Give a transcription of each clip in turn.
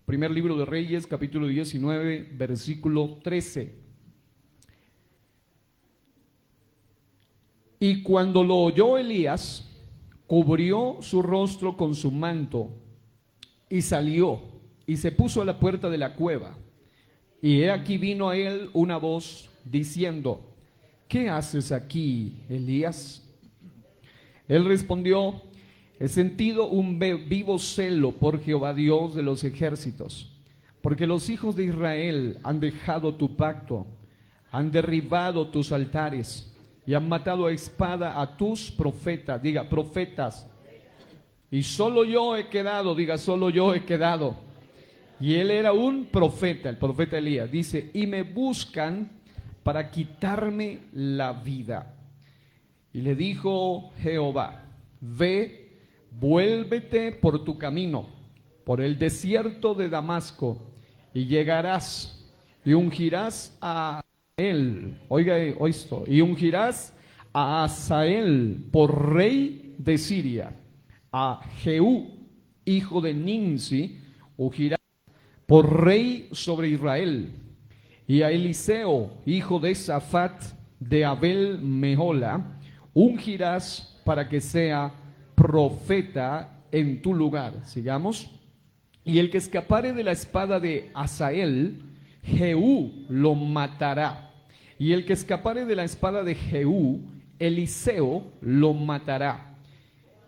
Primer libro de Reyes, capítulo 19, versículo 13. Y cuando lo oyó Elías, cubrió su rostro con su manto y salió y se puso a la puerta de la cueva. Y he aquí vino a él una voz diciendo: ¿qué haces aquí, Elías? Él respondió: he sentido un vivo celo por Jehová Dios de los ejércitos, porque los hijos de Israel han dejado tu pacto, han derribado tus altares y han matado a espada a tus profetas. Diga, profetas. Y solo yo he quedado, diga, solo yo he quedado. Y él era un profeta, el profeta Elías. Dice: y me buscan para quitarme la vida. Y le dijo Jehová: ve, vuélvete por tu camino, por el desierto de Damasco, y llegarás, y ungirás a él, oiga esto, y ungirás a Hazael por rey de Siria, a Jehú, hijo de Nimsi, ungirás por rey sobre Israel, y a Eliseo, hijo de Safat, de Abel Mehola, ungirás para que sea profeta en tu lugar. Sigamos. Y el que escapare de la espada de Hazael, Jehú lo matará. Y el que escapare de la espada de Jehú, Eliseo lo matará.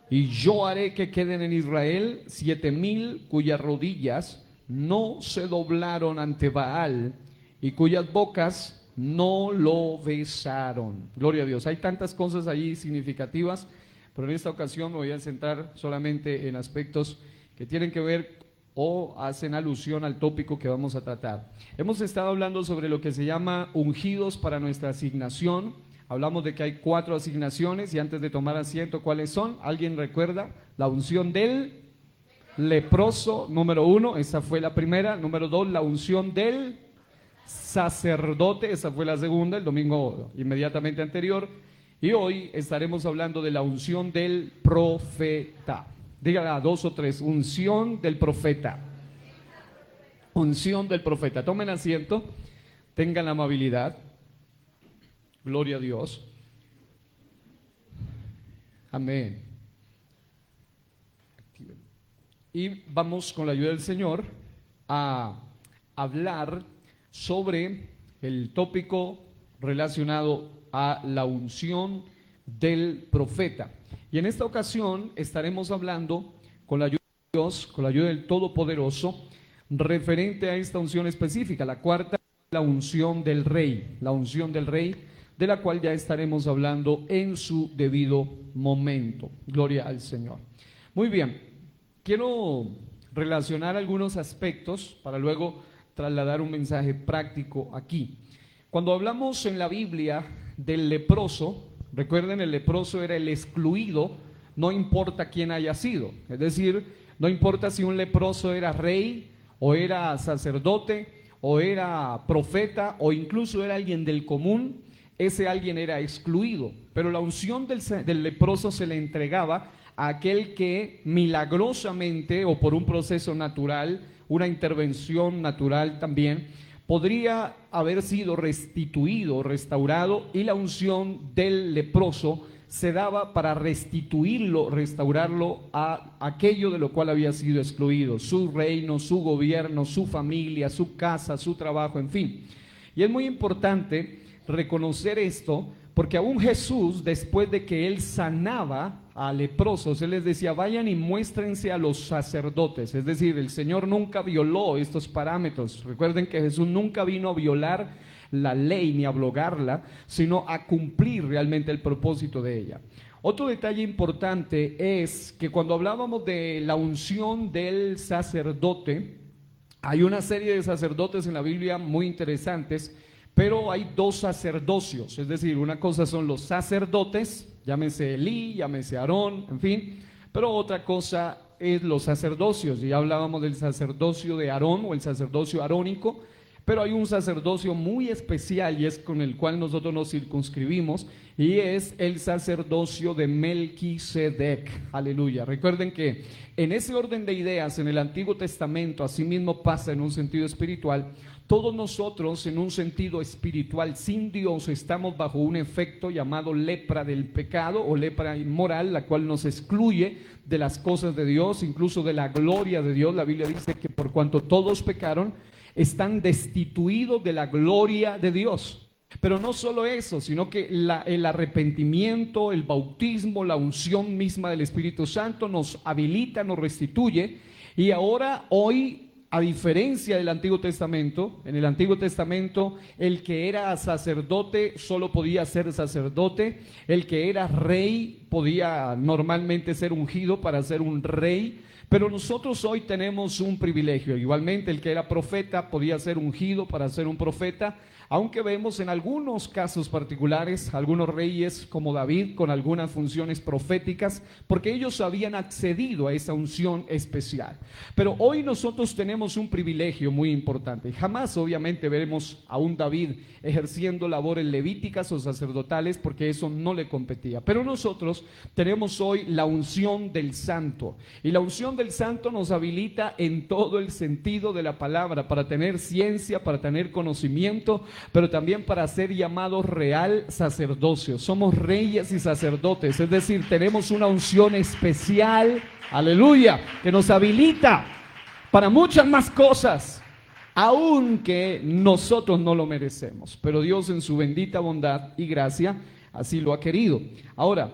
Y yo haré que queden en Israel 7,000 cuyas rodillas no se doblaron ante Baal y cuyas bocas no lo besaron. Gloria a Dios. Hay tantas cosas allí significativas, pero en esta ocasión me voy a centrar solamente en aspectos que tienen que ver o hacen alusión al tópico que vamos a tratar. Hemos estado hablando sobre lo que se llama ungidos para nuestra asignación. Hablamos de que hay 4 asignaciones y antes de tomar asiento, ¿cuáles son? ¿Alguien recuerda? La unción del leproso, número 1, esa fue la primera. Número 2, la unción del sacerdote, esa fue la segunda, el domingo inmediatamente anterior. Y hoy estaremos hablando de la unción del profeta. Dígala 2 o 3, unción del profeta. Unción del profeta. Tomen asiento, tengan la amabilidad. Gloria a Dios. Amén. Y vamos con la ayuda del Señor a hablar sobre el tópico relacionado a la unción del profeta. Y en esta ocasión estaremos hablando con la ayuda de Dios, con la ayuda del Todopoderoso, referente a esta unción específica. La cuarta, la unción del rey, de la cual ya estaremos hablando en su debido momento. Gloria al Señor. Muy bien, quiero relacionar algunos aspectos para luego trasladar un mensaje práctico aquí. Cuando hablamos en la Biblia del leproso, recuerden, el leproso era el excluido, no importa quién haya sido. Es decir, no importa si un leproso era rey, o era sacerdote, o era profeta, o incluso era alguien del común, ese alguien era excluido. Pero la unción del leproso se le entregaba a aquel que milagrosamente, o por un proceso natural, una intervención natural también, podría haber sido restituido, restaurado, y la unción del leproso se daba para restituirlo, restaurarlo a aquello de lo cual había sido excluido, su reino, su gobierno, su familia, su casa, su trabajo, en fin. Y es muy importante reconocer esto, porque aún Jesús, después de que él sanaba a leprosos, él les decía: vayan y muéstrense a los sacerdotes. Es decir, el Señor nunca violó estos parámetros. Recuerden que Jesús nunca vino a violar la ley ni a abrogarla, sino a cumplir realmente el propósito de ella. Otro detalle importante es que cuando hablábamos de la unción del sacerdote, hay una serie de sacerdotes en la Biblia muy interesantes, pero hay 2 sacerdocios. Es decir, una cosa son los sacerdotes, llámese Elí, llámese Aarón, en fin, pero otra cosa es los sacerdocios. Ya hablábamos del sacerdocio de Aarón o el sacerdocio arónico, Pero hay un sacerdocio muy especial y es con el cual nosotros nos circunscribimos, y es el sacerdocio de Melquisedec. Aleluya. Recuerden que en ese orden de ideas en el Antiguo Testamento asimismo pasa en un sentido espiritual. Todos nosotros en un sentido espiritual sin Dios estamos bajo un efecto llamado lepra del pecado o lepra inmoral, la cual nos excluye de las cosas de Dios, incluso de la gloria de Dios. La Biblia dice que por cuanto todos pecaron, están destituidos de la gloria de Dios. Pero no solo eso, sino que el arrepentimiento, el bautismo, la unción misma del Espíritu Santo nos habilita, nos restituye. Y ahora, hoy, a diferencia del Antiguo Testamento, en el Antiguo Testamento el que era sacerdote solo podía ser sacerdote, el que era rey podía normalmente ser ungido para ser un rey. Pero nosotros hoy tenemos un privilegio. Igualmente el que era profeta podía ser ungido para ser un profeta, aunque vemos en algunos casos particulares algunos reyes como David con algunas funciones proféticas, porque ellos habían accedido a esa unción especial. Pero hoy nosotros tenemos un privilegio muy importante. Jamás obviamente veremos a un David ejerciendo labores levíticas o sacerdotales, porque eso no le competía. Pero nosotros tenemos hoy la unción del Santo, y la unción del Santo nos habilita en todo el sentido de la palabra, para tener ciencia, para tener conocimiento, pero también para ser llamados real sacerdocio. Somos reyes y sacerdotes, es decir, tenemos una unción especial, aleluya, que nos habilita para muchas más cosas, aunque nosotros no lo merecemos, pero Dios en su bendita bondad y gracia así lo ha querido. Ahora,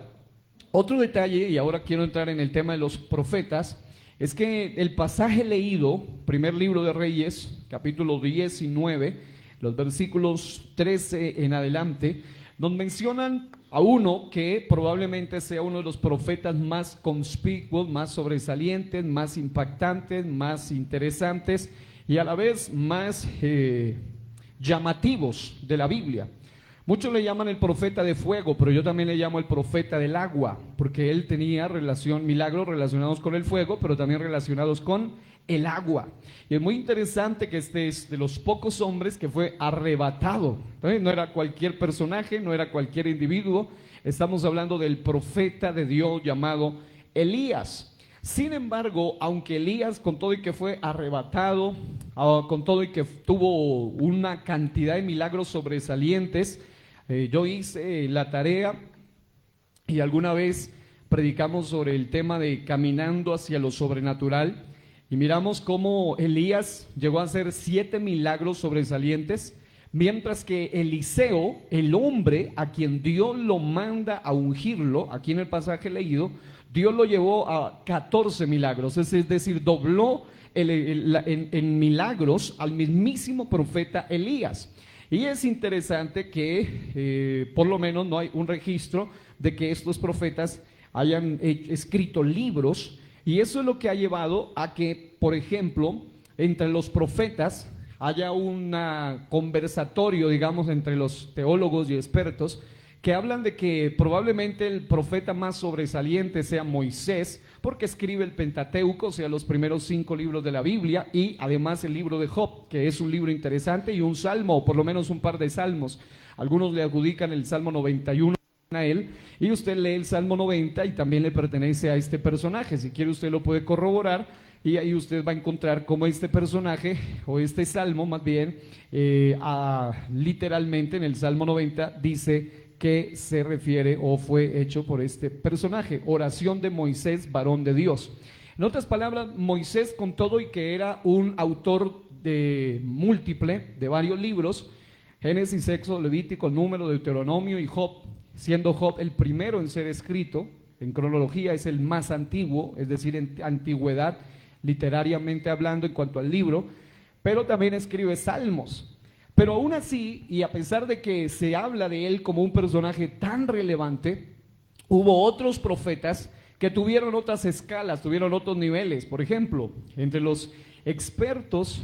otro detalle, y ahora quiero entrar en el tema de los profetas, es que el pasaje leído, primer libro de Reyes, capítulo 19, los versículos 13 en adelante, nos mencionan a uno que probablemente sea uno de los profetas más conspicuos, más sobresalientes, más impactantes, más interesantes y a la vez más llamativos de la Biblia. Muchos le llaman el profeta de fuego, pero yo también le llamo el profeta del agua, porque él tenía milagros relacionados con el fuego, pero también relacionados con el agua. Y es muy interesante que este es de los pocos hombres que fue arrebatado. ¿Entonces? No era cualquier personaje, no era cualquier individuo. Estamos hablando del profeta de Dios llamado Elías. Sin embargo, aunque Elías, con todo y que fue arrebatado, con todo y que tuvo una cantidad de milagros sobresalientes, yo hice la tarea y alguna vez predicamos sobre el tema de caminando hacia lo sobrenatural, y miramos cómo Elías llegó a hacer 7 milagros sobresalientes, mientras que Eliseo, el hombre a quien Dios lo manda a ungirlo, aquí en el pasaje leído, Dios lo llevó a 14 milagros, es decir, dobló en milagros al mismísimo profeta Elías. Y es interesante que por lo menos no hay un registro de que estos profetas hayan escrito libros, y eso es lo que ha llevado a que, por ejemplo, entre los profetas haya un conversatorio, digamos, entre los teólogos y expertos, que hablan de que probablemente el profeta más sobresaliente sea Moisés, porque escribe el Pentateuco, o sea, los primeros 5 libros de la Biblia, y además el libro de Job, que es un libro interesante, y un salmo, o por lo menos un par de salmos. Algunos le adjudican el Salmo 91 a él, y usted lee el Salmo 90 y también le pertenece a este personaje. Si quiere usted lo puede corroborar, y ahí usted va a encontrar cómo este personaje, o este salmo más bien, literalmente en el Salmo 90 dice que se refiere o fue hecho por este personaje, oración de Moisés, varón de Dios. En otras palabras, Moisés, con todo y que era un autor de múltiple, de varios libros, Génesis, Éxodo, Levítico, Número, Deuteronomio y Job, siendo Job el primero en ser escrito, en cronología es el más antiguo, es decir, en antigüedad, literariamente hablando en cuanto al libro, pero también escribe salmos. Pero aún así, y a pesar de que se habla de él como un personaje tan relevante, hubo otros profetas que tuvieron otras escalas, tuvieron otros niveles. Por ejemplo, entre los expertos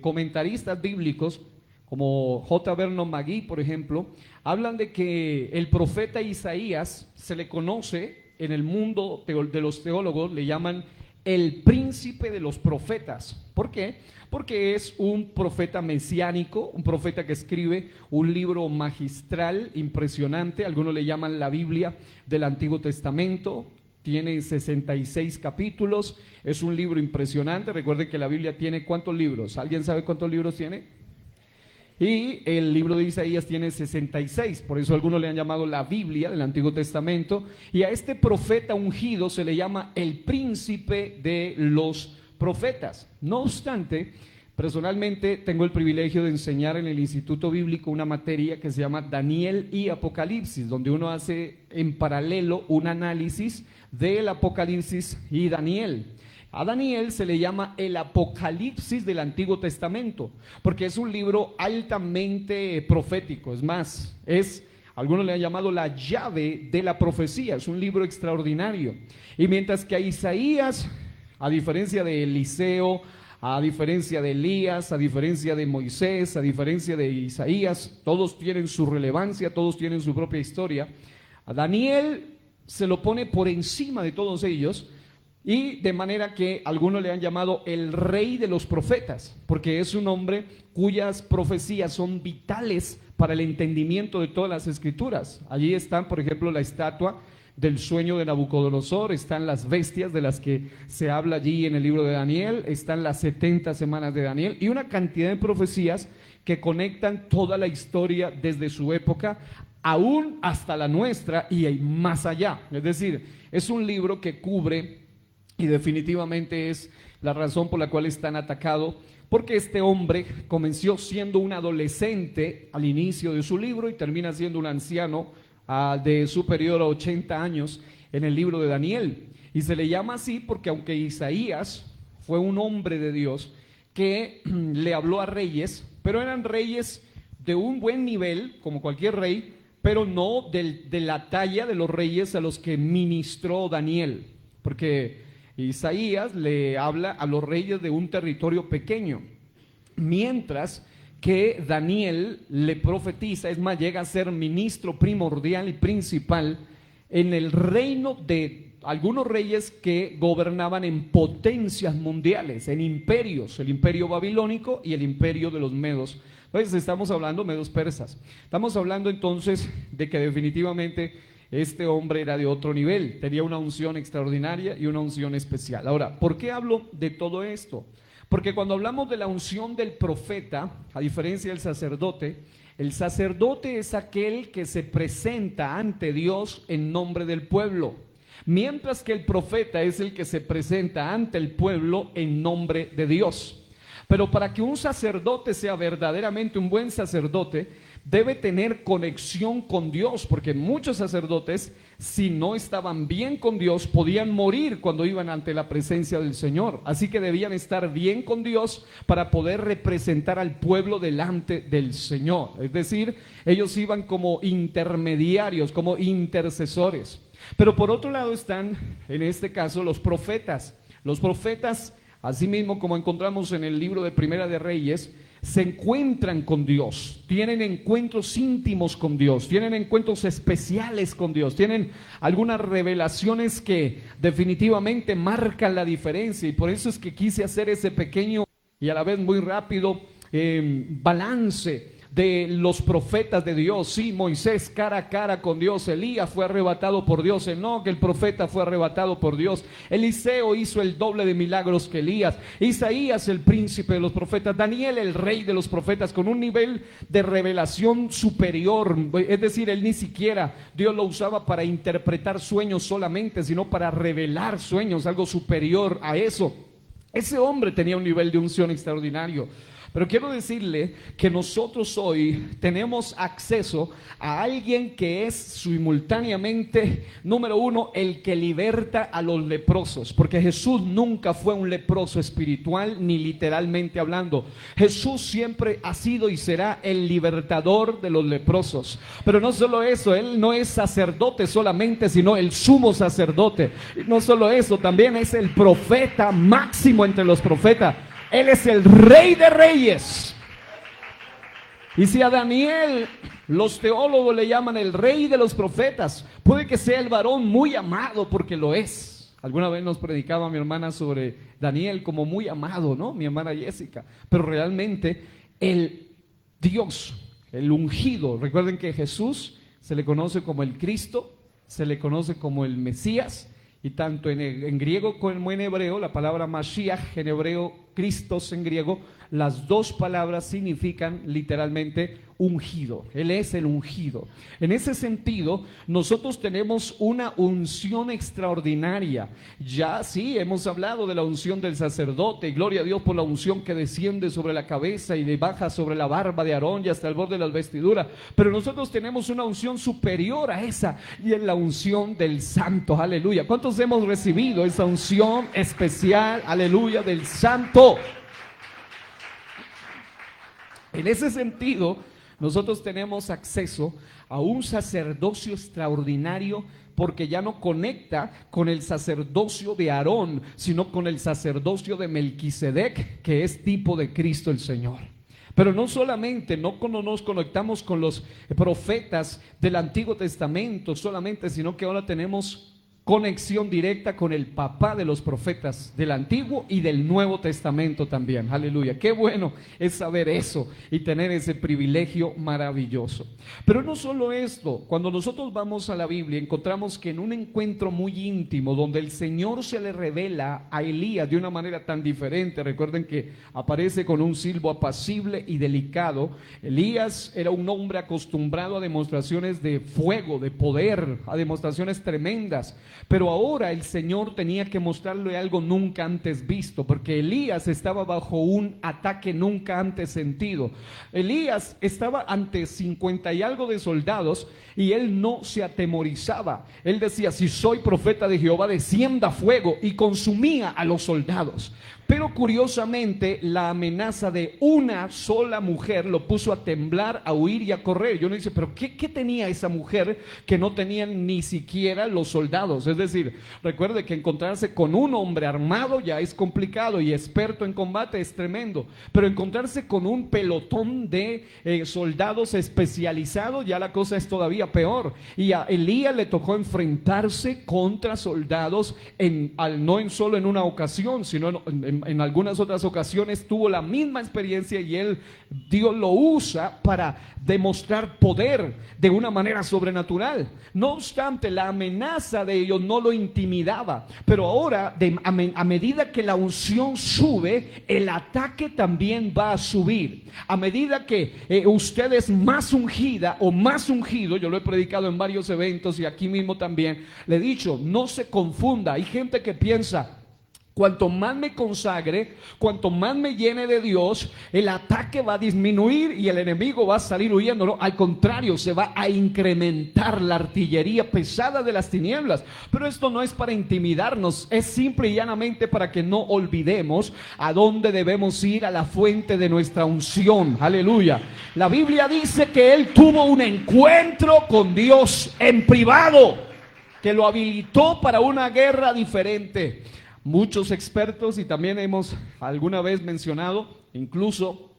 comentaristas bíblicos, como J. Vernon McGee, por ejemplo, hablan de que el profeta Isaías se le conoce en el mundo de los teólogos, le llaman el príncipe de los profetas. ¿Por qué? Porque es un profeta mesiánico, un profeta que escribe un libro magistral, impresionante. Algunos le llaman la Biblia del Antiguo Testamento. Tiene 66 capítulos, es un libro impresionante. Recuerden que la Biblia tiene ¿cuántos libros? ¿Alguien sabe cuántos libros tiene? Y el libro de Isaías tiene 66, por eso algunos le han llamado la Biblia del Antiguo Testamento. Y a este profeta ungido se le llama el príncipe de los profetas. No obstante, personalmente tengo el privilegio de enseñar en el Instituto Bíblico una materia que se llama Daniel y Apocalipsis, donde uno hace en paralelo un análisis del Apocalipsis y Daniel. A Daniel se le llama el Apocalipsis del Antiguo Testamento, porque es un libro altamente profético. Es más, algunos le han llamado la llave de la profecía. Es un libro extraordinario. Y mientras que a Isaías, a diferencia de Eliseo, a diferencia de Elías, a diferencia de Moisés, a diferencia de Isaías, todos tienen su relevancia, todos tienen su propia historia. A Daniel se lo pone por encima de todos ellos, y de manera que algunos le han llamado el rey de los profetas, porque es un hombre cuyas profecías son vitales para el entendimiento de todas las escrituras. Allí están, por ejemplo, la estatua del sueño de Nabucodonosor, están las bestias de las que se habla allí en el libro de Daniel, están las 70 semanas de Daniel y una cantidad de profecías que conectan toda la historia desde su época aún hasta la nuestra y más allá. Es decir, es un libro que cubre, y definitivamente es la razón por la cual es tan atacado, porque este hombre comenzó siendo un adolescente al inicio de su libro y termina siendo un anciano de superior a 80 años en el libro de Daniel. Y se le llama así porque aunque Isaías fue un hombre de Dios que le habló a reyes, pero eran reyes de un buen nivel, como cualquier rey, pero no de la talla de los reyes a los que ministró Daniel, porque Isaías le habla a los reyes de un territorio pequeño, mientras que Daniel le profetiza, es más, llega a ser ministro primordial y principal en el reino de algunos reyes que gobernaban en potencias mundiales, en imperios, el imperio babilónico y el imperio de los medos. Entonces estamos hablando medos persas. Estamos hablando entonces de que definitivamente este hombre era de otro nivel, tenía una unción extraordinaria y una unción especial. Ahora, ¿por qué hablo de todo esto? Porque cuando hablamos de la unción del profeta, a diferencia del sacerdote, el sacerdote es aquel que se presenta ante Dios en nombre del pueblo, mientras que el profeta es el que se presenta ante el pueblo en nombre de Dios. Pero para que un sacerdote sea verdaderamente un buen sacerdote, debe tener conexión con Dios, porque muchos sacerdotes, si no estaban bien con Dios, podían morir cuando iban ante la presencia del Señor. Así que debían estar bien con Dios para poder representar al pueblo delante del Señor. Es decir, ellos iban como intermediarios, como intercesores. Pero por otro lado están, en este caso, los profetas. Los profetas, asimismo como encontramos en el libro de Primera de Reyes, se encuentran con Dios, tienen encuentros íntimos con Dios, tienen encuentros especiales con Dios, tienen algunas revelaciones que definitivamente marcan la diferencia. Y por eso es que quise hacer ese pequeño y a la vez muy rápido balance de los profetas de Dios. Sí, Moisés cara a cara con Dios, Elías fue arrebatado por Dios, Enoc el profeta fue arrebatado por Dios, Eliseo hizo el doble de milagros que Elías, Isaías el príncipe de los profetas, Daniel el rey de los profetas, con un nivel de revelación superior. Es decir, él ni siquiera Dios lo usaba para interpretar sueños solamente, sino para revelar sueños, algo superior a eso. Ese hombre tenía un nivel de unción extraordinario. Pero quiero decirle que nosotros hoy tenemos acceso a alguien que es simultáneamente, número uno, el que liberta a los leprosos, porque Jesús nunca fue un leproso espiritual ni literalmente hablando. Jesús siempre ha sido y será el libertador de los leprosos. Pero no solo eso, Él no es sacerdote solamente, sino el sumo sacerdote. Y no solo eso, también es el profeta máximo entre los profetas. Él es el rey de reyes. Y si a Daniel los teólogos le llaman el rey de los profetas, puede que sea el varón muy amado, porque lo es. Alguna vez nos predicaba mi hermana sobre Daniel como muy amado, ¿no? Mi hermana Jessica. Pero realmente el Dios, el ungido, recuerden que Jesús se le conoce como el Cristo, se le conoce como el Mesías, y tanto en griego como en hebreo, la palabra Mashiach en hebreo, Cristos en griego, las dos palabras significan literalmente ungido. Él es el ungido. En ese sentido, nosotros tenemos una unción extraordinaria. Ya sí, hemos hablado de la unción del sacerdote, y gloria a Dios por la unción que desciende sobre la cabeza y baja sobre la barba de Aarón y hasta el borde de las vestiduras. Pero nosotros tenemos una unción superior a esa, y es la unción del santo. Aleluya. ¿Cuántos hemos recibido esa unción especial? Aleluya, del santo. En ese sentido, nosotros tenemos acceso a un sacerdocio extraordinario, porque ya no conecta con el sacerdocio de Aarón, sino con el sacerdocio de Melquisedec, que es tipo de Cristo el Señor. Pero no solamente, no nos conectamos con los profetas del Antiguo Testamento solamente, sino que ahora tenemos conexión directa con el papá de los profetas del Antiguo y del Nuevo Testamento también. Aleluya, qué bueno es saber eso y tener ese privilegio maravilloso. Pero no solo esto, cuando nosotros vamos a la Biblia encontramos que en un encuentro muy íntimo donde el Señor se le revela a Elías de una manera tan diferente, recuerden que aparece con un silbo apacible y delicado. Elías era un hombre acostumbrado a demostraciones de fuego, de poder, a demostraciones tremendas. Pero ahora el Señor tenía que mostrarle algo nunca antes visto, porque Elías estaba bajo un ataque nunca antes sentido. Elías estaba ante 50 y algo de soldados y él no se atemorizaba. Él decía: si soy profeta de Jehová, descienda fuego, y consumía a los soldados. Pero curiosamente la amenaza de una sola mujer lo puso a temblar, a huir y a correr. Y uno dice: pero ¿qué tenía esa mujer que no tenían ni siquiera los soldados? Es decir, recuerde que encontrarse con un hombre armado ya es complicado y experto en combate es tremendo, pero encontrarse con un pelotón de soldados especializados, ya la cosa es todavía peor. Y a Elías le tocó enfrentarse contra soldados no solo en una ocasión, sino en algunas otras ocasiones tuvo la misma experiencia, y Dios lo usa para demostrar poder de una manera sobrenatural. No obstante, la amenaza de ellos no lo intimidaba, pero ahora a medida que la unción sube, el ataque también va a subir. A medida que usted es más ungida o más ungido, yo lo he predicado en varios eventos y aquí mismo también le he dicho, no se confunda. Hay gente que piensa: cuanto más me consagre, cuanto más me llene de Dios, el ataque va a disminuir y el enemigo va a salir huyendo. No, al contrario, se va a incrementar la artillería pesada de las tinieblas. Pero esto no es para intimidarnos, es simple y llanamente para que no olvidemos a dónde debemos ir: a la fuente de nuestra unción. Aleluya. La Biblia dice que él tuvo un encuentro con Dios en privado, que lo habilitó para una guerra diferente. Muchos expertos, y también hemos alguna vez mencionado, incluso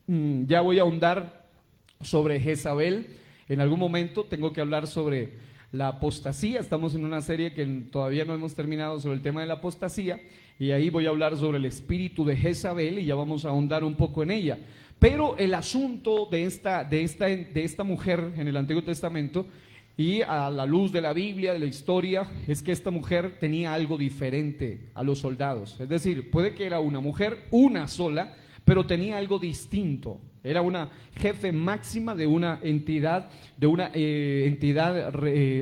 ya voy a ahondar sobre Jezabel. En algún momento tengo que hablar sobre la apostasía. Estamos en una serie que todavía no hemos terminado sobre el tema de la apostasía, y ahí voy a hablar sobre el espíritu de Jezabel y ya vamos a ahondar un poco en ella. Pero el asunto de esta mujer en el Antiguo Testamento, y a la luz de la Biblia, de la historia, es que esta mujer tenía algo diferente a los soldados. Es decir, puede que era una mujer, una sola, pero tenía algo distinto. Era una jefe máxima de una entidad,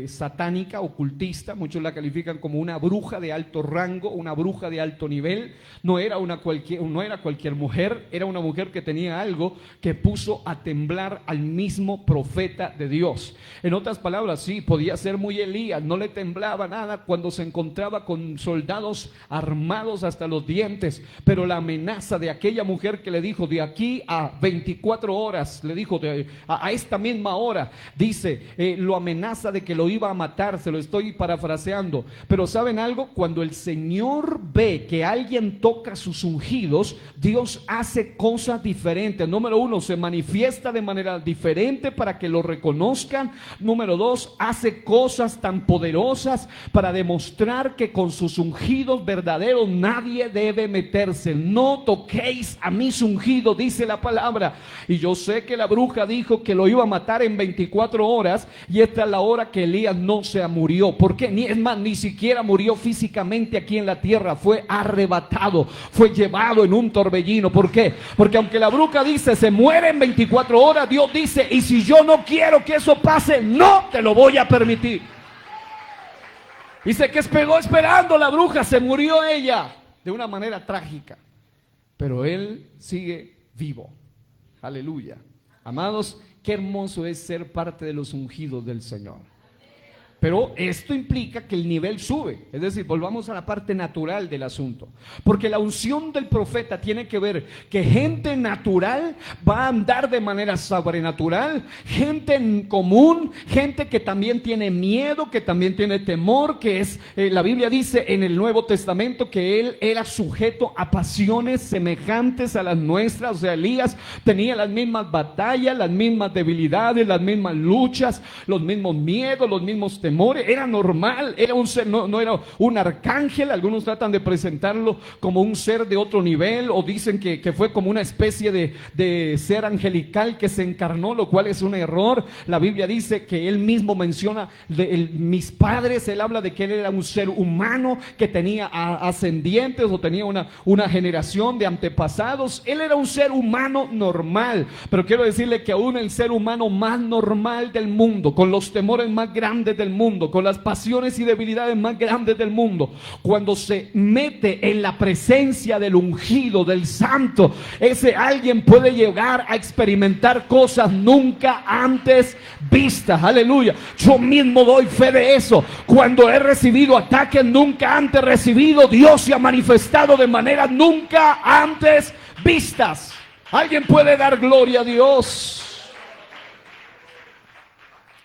satánica, ocultista. Muchos la califican como una bruja de alto rango, una bruja de alto nivel. No era cualquier mujer, era una mujer que tenía algo que puso a temblar al mismo profeta de Dios. En otras palabras, sí, podía ser muy Elías, no le temblaba nada cuando se encontraba con soldados armados hasta los dientes, pero la amenaza de aquella mujer que le dijo: de aquí a 24 24 horas, le dijo a esta misma hora, dice, lo amenaza de que lo iba a matar, se lo estoy parafraseando. Pero ¿saben algo? Cuando el Señor ve que alguien toca sus ungidos, Dios hace cosas diferentes. Número uno, se manifiesta de manera diferente para que lo reconozcan. Número dos, hace cosas tan poderosas para demostrar que con sus ungidos verdaderos nadie debe meterse. No toquéis a mis ungidos, dice la palabra. Y yo sé que la bruja dijo que lo iba a matar en 24 horas, y esta es la hora que Elías no se murió. ¿Por qué? Es más, ni siquiera murió físicamente aquí en la tierra, fue arrebatado, fue llevado en un torbellino. ¿Por qué? Porque aunque la bruja dice se muere en 24 horas, Dios dice, y si yo no quiero que eso pase, no te lo voy a permitir. Y se quedó esperando la bruja, se murió ella de una manera trágica, pero él sigue vivo. Aleluya. Amados, qué hermoso es ser parte de los ungidos del Señor. Pero esto implica que el nivel sube. Es decir, volvamos a la parte natural del asunto. Porque la unción del profeta tiene que ver que gente natural va a andar de manera sobrenatural, gente en común, gente que también tiene miedo, que también tiene temor, que es, la Biblia dice en el Nuevo Testamento que él era sujeto a pasiones semejantes a las nuestras. O sea, Elías tenía las mismas batallas, las mismas debilidades, las mismas luchas, los mismos miedos, los mismos temores. Era normal, era un ser, no era un arcángel. Algunos tratan de presentarlo como un ser de otro nivel, o dicen que fue como una especie de ser angelical que se encarnó, lo cual es un error. La Biblia dice que él mismo menciona mis padres. Él habla de que él era un ser humano que tenía ascendientes, o tenía una generación de antepasados. Él era un ser humano normal, pero quiero decirle que aún el ser humano más normal del mundo, con los temores más grandes del mundo, con las pasiones y debilidades más grandes del mundo, cuando se mete en la presencia del ungido, del santo, ese alguien puede llegar a experimentar cosas nunca antes vistas. Aleluya. Yo mismo doy fe de eso. Cuando he recibido ataques nunca antes recibidos, Dios se ha manifestado de maneras nunca antes vistas. Alguien puede dar gloria a Dios.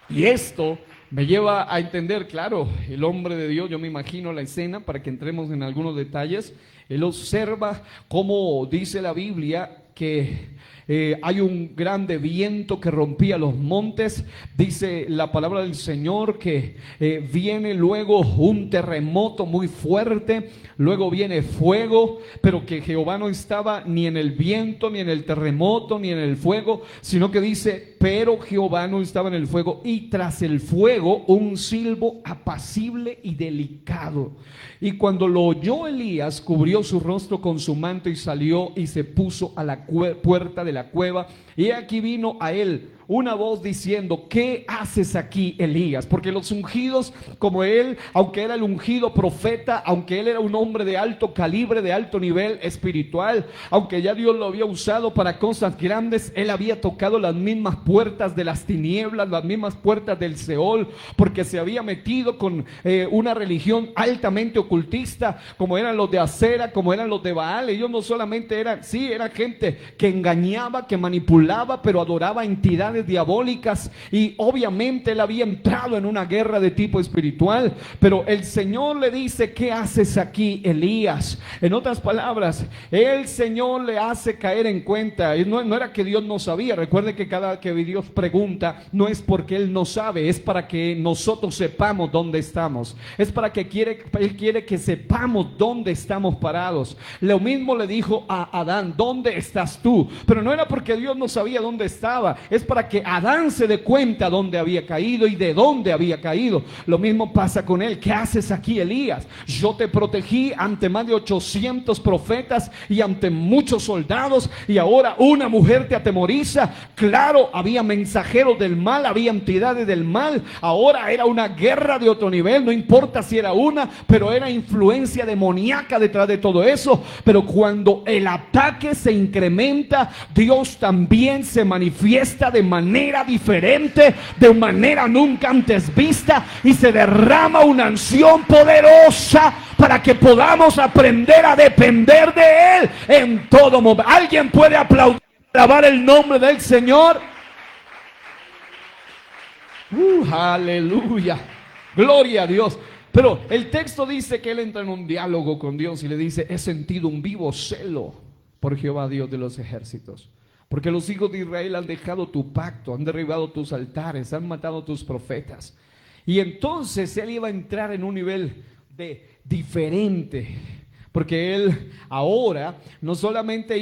Y esto me lleva a entender, claro, el hombre de Dios, yo me imagino la escena para que entremos en algunos detalles. Él observa cómo dice la Biblia que hay un grande viento que rompía los montes. Dice la palabra del Señor que viene luego un terremoto muy fuerte, luego viene fuego, pero que Jehová no estaba ni en el viento, ni en el terremoto, ni en el fuego, sino que dice, pero Jehová no estaba en el fuego, y tras el fuego un silbo apacible y delicado. Y cuando lo oyó Elías, cubrió su rostro con su manto y salió y se puso a la puerta de la cueva. Y aquí vino a él una voz diciendo, ¿qué haces aquí, Elías? Porque los ungidos como él, aunque era el ungido profeta, aunque él era un hombre de alto calibre, de alto nivel espiritual, aunque ya Dios lo había usado para cosas grandes, él había tocado las mismas puertas de las tinieblas, las mismas puertas del Seol, porque se había metido con una religión altamente ocultista, como eran los de Acera, como eran los de Baal. Ellos no solamente eran, sí, era gente que engañaba, que manipulaba, pero adoraba entidades diabólicas, y obviamente él había entrado en una guerra de tipo espiritual. Pero el Señor le dice, ¿qué haces aquí, Elías? En otras palabras, el Señor le hace caer en cuenta. No era que Dios no sabía. Recuerde que cada que Dios pregunta, no es porque Él no sabe, es para que nosotros sepamos dónde estamos. Es para que Él quiere que sepamos dónde estamos parados. Lo mismo le dijo a Adán, ¿dónde estás tú? Pero no era porque Dios no sabía dónde estaba, es para que Adán se dé cuenta dónde había caído y de dónde había caído. Lo mismo pasa con él. ¿Qué haces aquí, Elías? Yo te protegí ante más de 800 profetas y ante muchos soldados, y ahora una mujer te atemoriza. Claro, había mensajeros del mal, había entidades del mal. Ahora era una guerra de otro nivel. No importa si era una, pero era influencia demoníaca detrás de todo eso. Pero cuando el ataque se incrementa, Dios también se manifiesta de manera diferente, de manera nunca antes vista, y se derrama una unción poderosa para que podamos aprender a depender de Él en todo momento. Alguien puede aplaudir alabar el nombre del Señor. Aleluya. Gloria a Dios. Pero el texto dice que él entra en un diálogo con Dios y le dice: he sentido un vivo celo por Jehová, Dios de los ejércitos, porque los hijos de Israel han dejado tu pacto, han derribado tus altares, han matado tus profetas. Y entonces él iba a entrar en un nivel de diferente, porque él ahora no solamente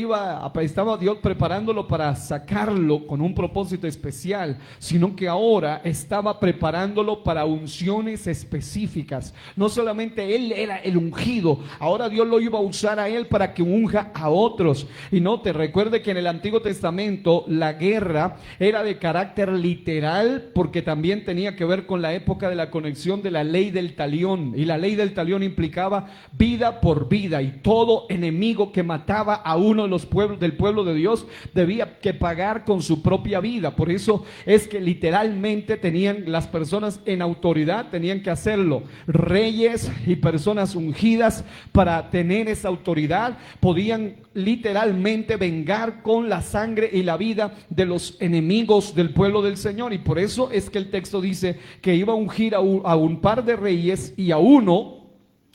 estaba Dios preparándolo para sacarlo con un propósito especial, sino que ahora estaba preparándolo para unciones específicas. No solamente él era el ungido, ahora Dios lo iba a usar a él para que unja a otros. Y no te recuerde que en el Antiguo Testamento la guerra era de carácter literal, porque también tenía que ver con la época de la conexión de la ley del talión, y la ley del talión implicaba vida por vida. Y todo enemigo que mataba a uno de los pueblos del pueblo de Dios debía que pagar con su propia vida. Por eso es que literalmente tenían las personas en autoridad, tenían que hacerlo. Reyes y personas ungidas para tener esa autoridad podían literalmente vengar con la sangre y la vida de los enemigos del pueblo del Señor. Y por eso es que el texto dice que iba a ungir a un par de reyes y a uno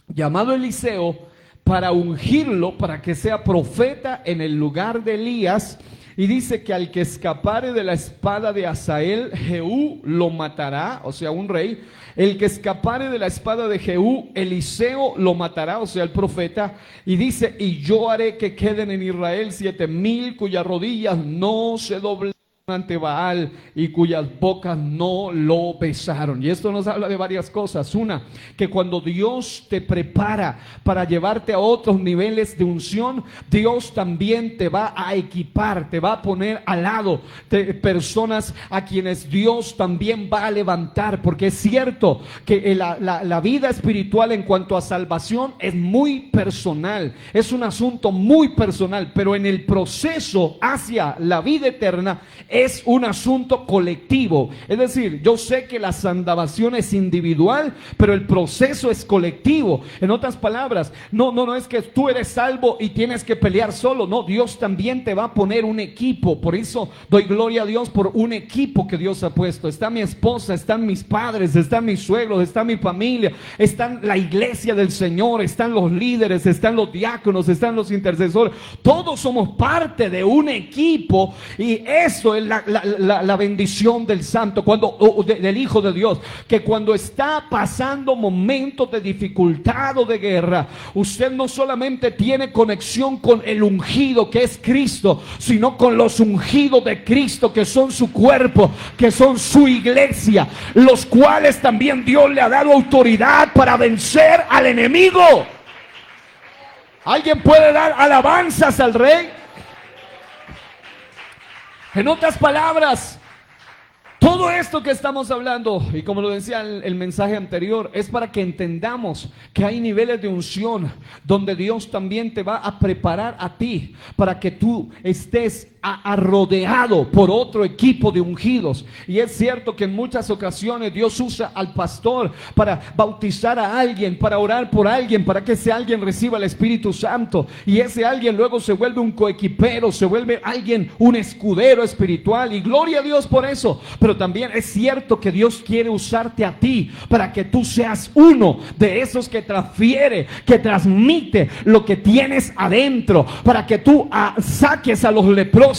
llamado Eliseo, para ungirlo, para que sea profeta en el lugar de Elías. Y dice que al que escapare de la espada de Hazael, Jehú lo matará, o sea, un rey. El que escapare de la espada de Jehú, Eliseo lo matará, o sea, el profeta. Y dice: y yo haré que queden en Israel 7,000 cuyas rodillas no se doblen ante Baal y cuyas bocas no lo besaron. Y esto nos habla de varias cosas. Una, que cuando Dios te prepara para llevarte a otros niveles de unción, Dios también te va a equipar, te va a poner al lado de personas a quienes Dios también va a levantar, porque es cierto que la vida espiritual en cuanto a salvación es muy personal, es un asunto muy personal, pero en el proceso hacia la vida eterna es un asunto colectivo. Es decir, yo sé que la salvación es individual, pero el proceso es colectivo. En otras palabras, no es que tú eres salvo y tienes que pelear solo. No, Dios también te va a poner un equipo. Por eso doy gloria a Dios por un equipo que Dios ha puesto. Está mi esposa, están mis padres, están mis suegros, está mi familia, están la iglesia del Señor, están los líderes, están los diáconos, están los intercesores. Todos somos parte de un equipo, y eso es la bendición del santo, del Hijo de Dios, que cuando está pasando momentos de dificultad o de guerra, usted no solamente tiene conexión con el ungido que es Cristo, sino con los ungidos de Cristo, que son su cuerpo, que son su iglesia, los cuales también Dios le ha dado autoridad para vencer al enemigo. ¿Alguien puede dar alabanzas al Rey? En otras palabras, todo esto que estamos hablando, y como lo decía el mensaje anterior, es para que entendamos que hay niveles de unción donde Dios también te va a preparar a ti para que tú estés rodeado por otro equipo de ungidos. Y es cierto que en muchas ocasiones Dios usa al pastor para bautizar a alguien, para orar por alguien, para que ese alguien reciba el Espíritu Santo, y ese alguien luego se vuelve un coequipero, se vuelve alguien, un escudero espiritual, y gloria a Dios por eso. Pero también es cierto que Dios quiere usarte a ti para que tú seas uno de esos que transfiere, que transmite lo que tienes adentro, para que tú saques a los leprosos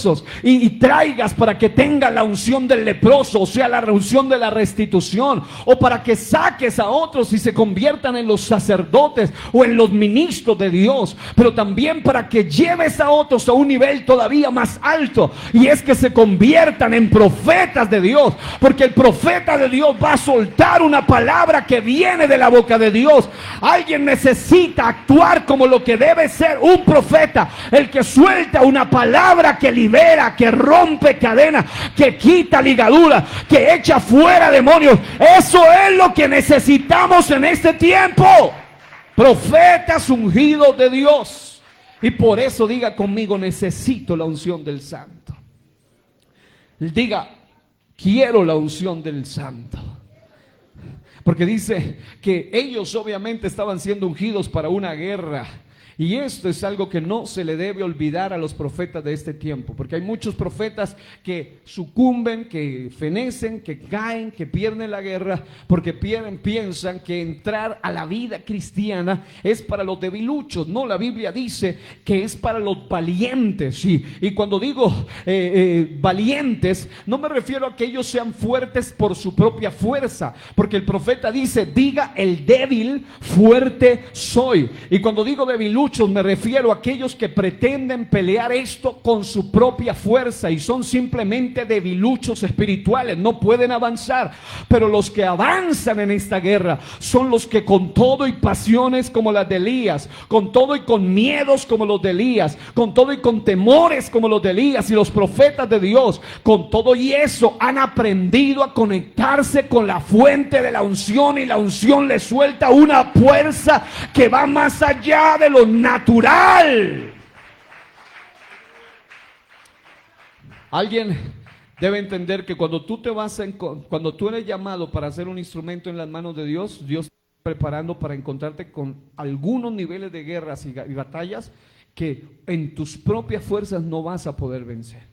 y traigas, para que tenga la unción del leproso, o sea, la unción de la restitución, o para que saques a otros y se conviertan en los sacerdotes o en los ministros de Dios, pero también para que lleves a otros a un nivel todavía más alto, y es que se conviertan en profetas de Dios, porque el profeta de Dios va a soltar una palabra que viene de la boca de Dios. Alguien necesita actuar como lo que debe ser un profeta, el que suelta una palabra que libera, que rompe cadenas, que quita ligaduras, que echa fuera demonios. Eso es lo que necesitamos en este tiempo. Profetas ungidos de Dios. Y por eso diga conmigo: necesito la unción del Santo. Diga: quiero la unción del Santo. Porque dice que ellos obviamente estaban siendo ungidos para una guerra. Y esto es algo que no se le debe olvidar a los profetas de este tiempo, porque hay muchos profetas que sucumben, que fenecen, que caen, que pierden la guerra, porque piensan que entrar a la vida cristiana es para los debiluchos. No, la Biblia dice que es para los valientes. Y cuando digo valientes, no me refiero a que ellos sean fuertes por su propia fuerza, porque el profeta dice: diga el débil, fuerte soy. Y cuando digo debiluchos, me refiero a aquellos que pretenden pelear esto con su propia fuerza y son simplemente debiluchos espirituales, no pueden avanzar. Pero los que avanzan en esta guerra son los que con todo y pasiones como las de Elías, con todo y con miedos como los de Elías, con todo y con temores como los de Elías y los profetas de Dios, con todo y eso han aprendido a conectarse con la fuente de la unción, y la unción les suelta una fuerza que va más allá de lo natural. Alguien debe entender que cuando tú cuando tú eres llamado para ser un instrumento en las manos de Dios, Dios te está preparando para encontrarte con algunos niveles de guerras y batallas que en tus propias fuerzas no vas a poder vencer.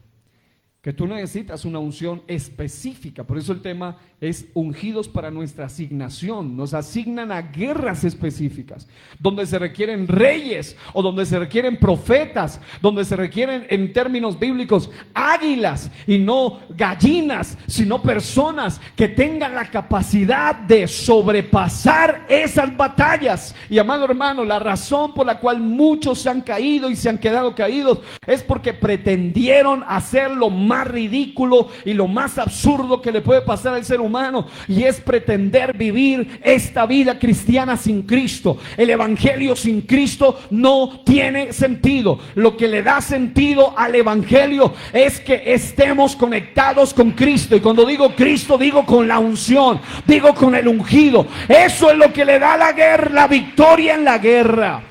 Que tú necesitas una unción específica. Por eso el tema es ungidos para nuestra asignación. Nos asignan a guerras específicas, donde se requieren reyes, o donde se requieren profetas, donde se requieren, en términos bíblicos, águilas y no gallinas, sino personas que tengan la capacidad de sobrepasar esas batallas. Y amado hermano, la razón por la cual muchos han caído y se han quedado caídos es porque pretendieron hacer lo más ridículo y lo más absurdo que le puede pasar al ser humano, y es pretender vivir esta vida cristiana sin Cristo. El evangelio sin Cristo no tiene sentido. Lo que le da sentido al evangelio es que estemos conectados con Cristo, y cuando digo Cristo, digo con la unción, digo con el ungido. Eso es lo que le da la victoria en la guerra.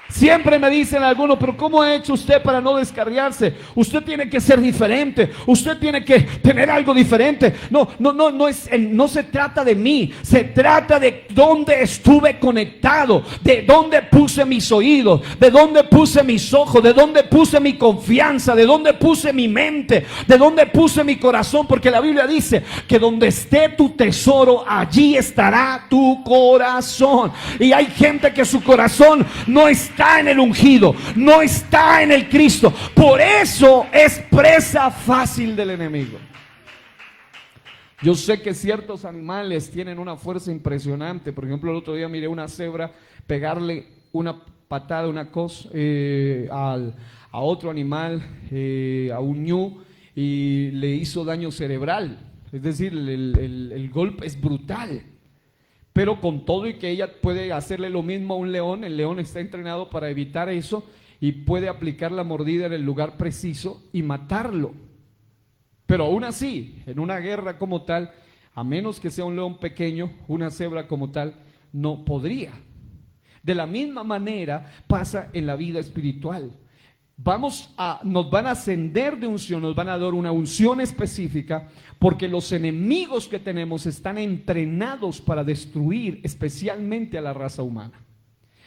Siempre me dicen algunos: pero ¿cómo ha hecho usted para no descarriarse? Usted tiene que ser diferente, usted tiene que tener algo diferente. No se trata de mí, se trata de dónde estuve conectado, de dónde puse mis oídos, de dónde puse mis ojos, de dónde puse mi confianza, de dónde puse mi mente, de dónde puse mi corazón, porque la Biblia dice que donde esté tu tesoro, allí estará tu corazón. Y hay gente que su corazón no está en el ungido, no está en el Cristo. Por eso es presa fácil del enemigo. Yo sé que ciertos animales tienen una fuerza impresionante. Por ejemplo, el otro día miré una cebra pegarle una patada, una cosa a otro animal, a un ñu, y le hizo daño cerebral. Es decir, el golpe es brutal. Pero con todo y que ella puede hacerle lo mismo a un león, el león está entrenado para evitar eso y puede aplicar la mordida en el lugar preciso y matarlo. Pero aún así, en una guerra como tal, a menos que sea un león pequeño, una cebra como tal, no podría. De la misma manera pasa en la vida espiritual. Nos van a ascender de unción, nos van a dar una unción específica, porque los enemigos que tenemos están entrenados para destruir especialmente a la raza humana.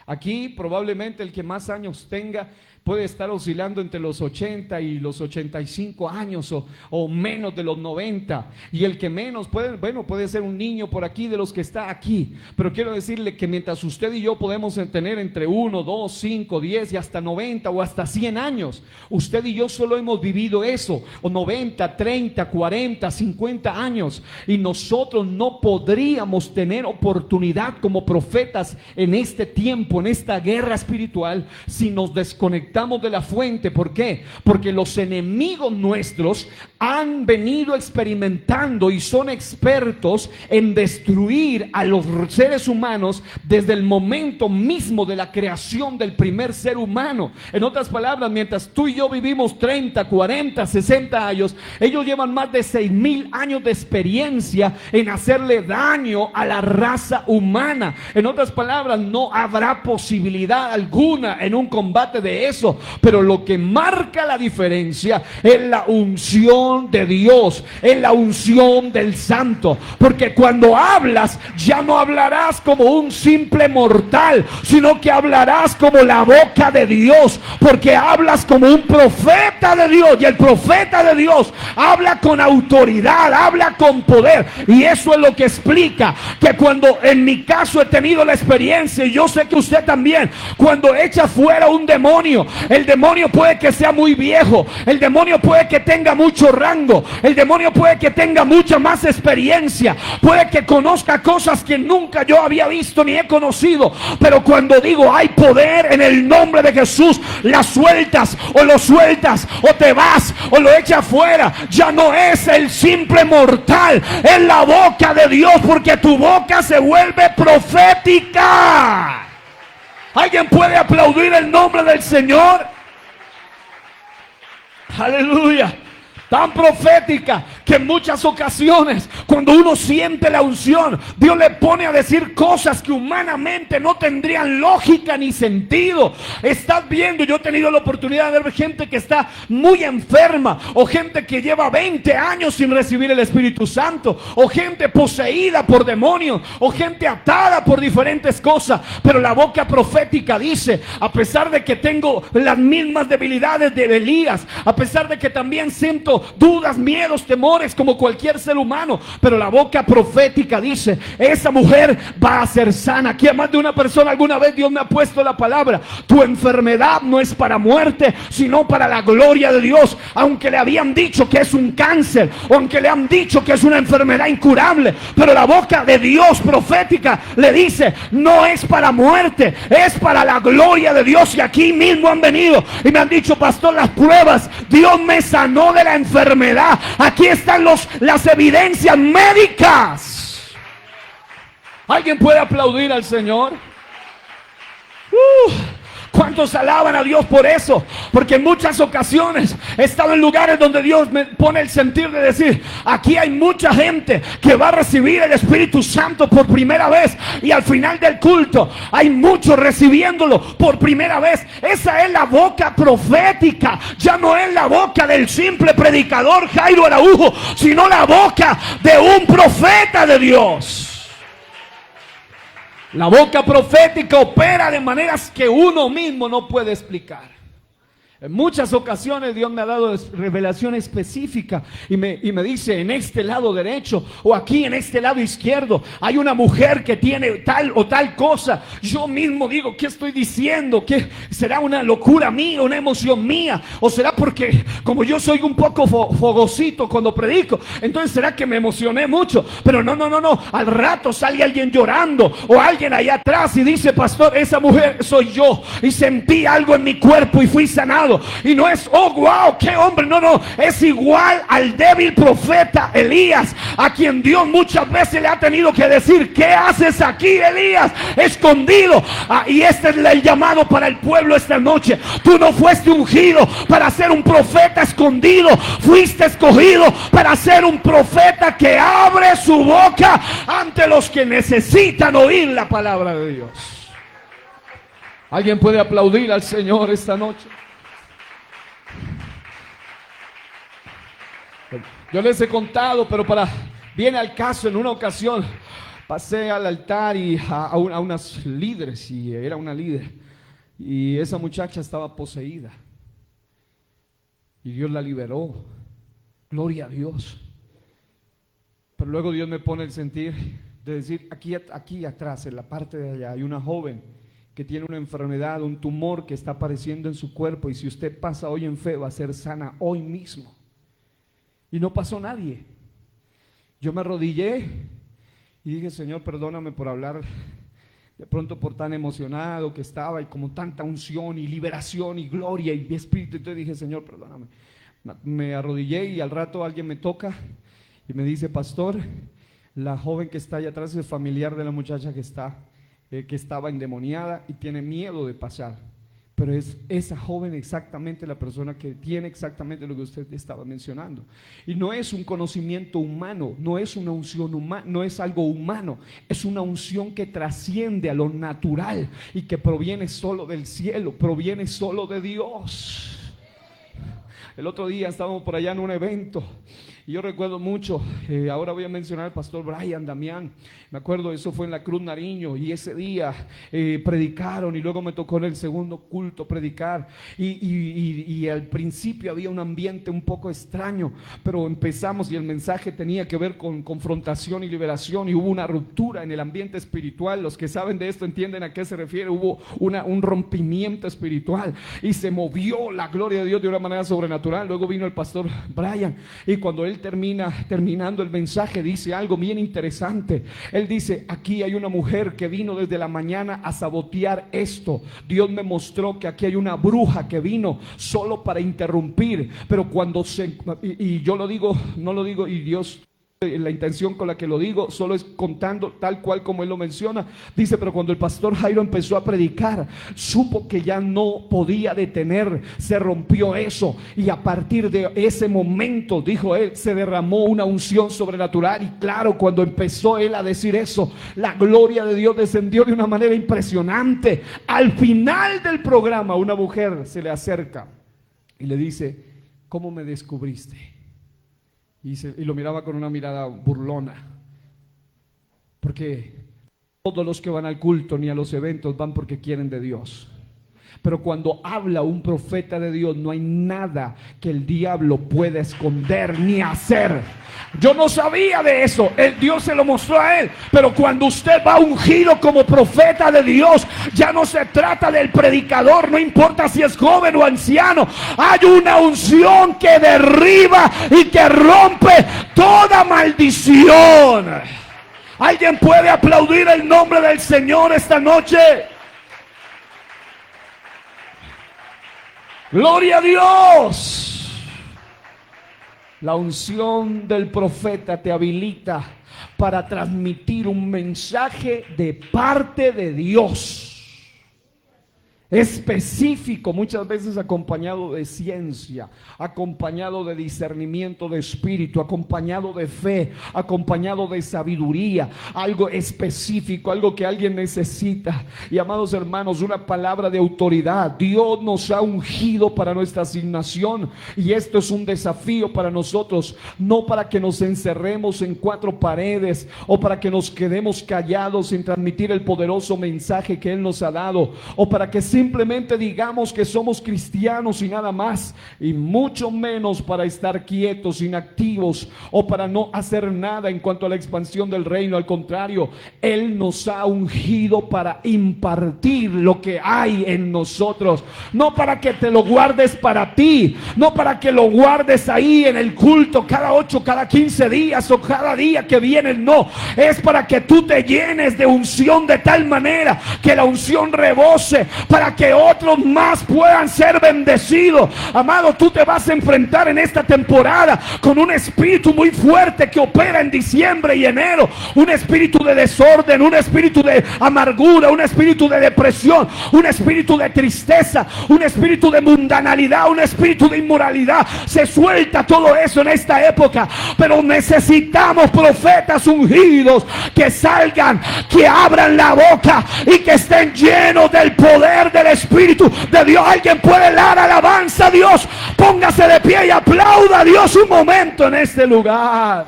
Aquí probablemente el que más años tenga puede estar oscilando entre los 80 y los 85 años o menos de los 90, y el que menos puede ser un niño por aquí de los que está aquí. Pero quiero decirle que mientras usted y yo podemos tener entre 1, 2, 5, 10 y hasta 90 o hasta 100 años, usted y yo solo hemos vivido eso, o 90, 30, 40, 50 años, y nosotros no podríamos tener oportunidad como profetas en este tiempo, en esta guerra espiritual, si nos desconectamos de la fuente. ¿Por qué? Porque los enemigos nuestros han venido experimentando y son expertos en destruir a los seres humanos desde el momento mismo de la creación del primer ser humano. En otras palabras, mientras tú y yo vivimos 30, 40, 60 años, ellos llevan más de 6,000 años de experiencia en hacerle daño a la raza humana. En otras palabras, no habrá posibilidad alguna en un combate de eso eso, pero lo que marca la diferencia es la unción de Dios, es la unción del Santo, porque cuando hablas ya no hablarás como un simple mortal, sino que hablarás como la boca de Dios, porque hablas como un profeta de Dios, y el profeta de Dios habla con autoridad, habla con poder, y eso es lo que explica que cuando en mi caso he tenido la experiencia, y yo sé que usted también, cuando echa fuera un demonio, el demonio puede que sea muy viejo, el demonio puede que tenga mucho rango, el demonio puede que tenga mucha más experiencia, puede que conozca cosas que nunca yo había visto ni he conocido, pero cuando digo hay poder en el nombre de Jesús, la sueltas o lo sueltas, o te vas o lo echas fuera. Ya no es el simple mortal, es la boca de Dios, porque tu boca se vuelve profética. ¿Alguien puede aplaudir el nombre del Señor? Aleluya. Tan profética que en muchas ocasiones, cuando uno siente la unción, Dios le pone a decir cosas que humanamente no tendrían lógica ni sentido. Estás viendo, yo he tenido la oportunidad de ver gente que está muy enferma, o gente que lleva 20 años sin recibir el Espíritu Santo, o gente poseída por demonios, o gente atada por diferentes cosas. Pero la boca profética dice, a pesar de que tengo las mismas debilidades de Elías, a pesar de que también siento dudas, miedos, temores como cualquier ser humano, pero la boca profética dice, esa mujer va a ser sana. Aquí a más de una persona alguna vez Dios me ha puesto la palabra, tu enfermedad no es para muerte, sino para la gloria de Dios. Aunque le habían dicho que es un cáncer, o aunque le han dicho que es una enfermedad incurable, pero la boca de Dios profética le dice, no es para muerte, es para la gloria de Dios. Y aquí mismo han venido y me han dicho, pastor, las pruebas, Dios me sanó de la enfermedad. Aquí están las evidencias médicas. ¿Alguien puede aplaudir al Señor? ¿Cuántos alaban a Dios por eso? Porque en muchas ocasiones he estado en lugares donde Dios me pone el sentir de decir, aquí hay mucha gente que va a recibir el Espíritu Santo por primera vez, y al final del culto hay muchos recibiéndolo por primera vez. Esa es la boca profética. Ya no es la boca del simple predicador Jairo Araujo, sino la boca de un profeta de Dios. La boca profética opera de maneras que uno mismo no puede explicar. En muchas ocasiones Dios me ha dado revelación específica y me dice, en este lado derecho o aquí en este lado izquierdo hay una mujer que tiene tal o tal cosa. Yo mismo digo, ¿qué estoy diciendo? ¿Qué será una locura mía, una emoción mía? ¿O será porque como yo soy un poco fogosito cuando predico, entonces será que me emocioné mucho? Pero no, al rato sale alguien llorando, o alguien allá atrás y dice, pastor, esa mujer soy yo, y sentí algo en mi cuerpo y fui sanado. Y no es, oh wow, qué hombre, no, es igual al débil profeta Elías, a quien Dios muchas veces le ha tenido que decir, ¿qué haces aquí, Elías? Escondido. Y este es el llamado para el pueblo esta noche. Tú no fuiste ungido para ser un profeta escondido, fuiste escogido para ser un profeta que abre su boca ante los que necesitan oír la palabra de Dios. ¿Alguien puede aplaudir al Señor esta noche? Yo les he contado, pero viene al caso, en una ocasión pasé al altar y a unas líderes, y era una líder, y esa muchacha estaba poseída y Dios la liberó, gloria a Dios. Pero luego Dios me pone el sentir de decir, aquí atrás, en la parte de allá, hay una joven que tiene una enfermedad, un tumor que está apareciendo en su cuerpo, y si usted pasa hoy en fe va a ser sana hoy mismo. Y no pasó nadie. Yo me arrodillé y dije, Señor, perdóname por hablar de pronto por tan emocionado que estaba, y como tanta unción y liberación y gloria y espíritu. Entonces dije, Señor, perdóname. Me arrodillé y al rato alguien me toca y me dice, pastor, la joven que está allá atrás es familiar de la muchacha que estaba endemoniada y tiene miedo de pasar. Pero es esa joven exactamente la persona que tiene exactamente lo que usted estaba mencionando. Y no es un conocimiento humano, no es una unción humana, no es algo humano, es una unción que trasciende a lo natural y que proviene solo del cielo, proviene solo de Dios. El otro día estábamos por allá en un evento y yo recuerdo mucho, ahora voy a mencionar al pastor Brian Damián. Me acuerdo, eso fue en la Cruz Nariño, y ese día predicaron, y luego me tocó en el segundo culto predicar, y al principio había un ambiente un poco extraño, pero empezamos y el mensaje tenía que ver con confrontación y liberación, y hubo una ruptura en el ambiente espiritual. Los que saben de esto entienden a qué se refiere. Hubo un rompimiento espiritual y se movió la gloria de Dios de una manera sobrenatural. Luego vino el pastor Brian, y cuando él terminando el mensaje, dice algo bien interesante. Él dice: aquí hay una mujer que vino desde la mañana a sabotear esto. Dios me mostró que aquí hay una bruja que vino solo para interrumpir, pero y yo lo digo, no lo digo, y Dios, la intención con la que lo digo solo es contando tal cual como él lo menciona. Dice: pero cuando el pastor Jairo empezó a predicar, supo que ya no podía detener, se rompió eso, y a partir de ese momento, dijo él, se derramó una unción sobrenatural. Y claro, cuando empezó él a decir eso, la gloria de Dios descendió de una manera impresionante. Al final del programa, una mujer se le acerca y le dice: ¿cómo me descubriste? Y lo miraba con una mirada burlona, porque todos los que van al culto ni a los eventos van porque quieren de Dios. Pero cuando habla un profeta de Dios, no hay nada que el diablo pueda esconder ni hacer. Yo no sabía de eso, Dios se lo mostró a él. Pero cuando usted va ungido como profeta de Dios, ya no se trata del predicador, no importa si es joven o anciano. Hay una unción que derriba y que rompe toda maldición. ¿Alguien puede aplaudir el nombre del Señor esta noche? ¡Gloria a Dios! La unción del profeta te habilita para transmitir un mensaje de parte de Dios, específico, muchas veces acompañado de ciencia, acompañado de discernimiento de espíritu, acompañado de fe, acompañado de sabiduría, algo específico, algo que alguien necesita. Y amados hermanos, una palabra de autoridad. Dios nos ha ungido para nuestra asignación, y esto es un desafío para nosotros, no para que nos encerremos en cuatro paredes o para que nos quedemos callados sin transmitir el poderoso mensaje que Él nos ha dado, o para que simplemente digamos que somos cristianos y nada más, y mucho menos para estar quietos, inactivos, o para no hacer nada en cuanto a la expansión del reino. Al contrario, Él nos ha ungido para impartir lo que hay en nosotros, no para que te lo guardes para ti, no para que lo guardes ahí en el culto cada 8, cada 15 días o cada día que viene. No, es para que tú te llenes de unción de tal manera que la unción rebose, para que otros más puedan ser bendecidos. Amado, tú te vas a enfrentar en esta temporada con un espíritu muy fuerte que opera en diciembre y enero, un espíritu de desorden, un espíritu de amargura, un espíritu de depresión, un espíritu de tristeza, un espíritu de mundanalidad, un espíritu de inmoralidad. Se suelta todo eso en esta época, pero necesitamos profetas ungidos que salgan, que abran la boca y que estén llenos del poder del Espíritu de Dios. Alguien puede dar alabanza a Dios. Póngase de pie y aplauda a Dios un momento en este lugar.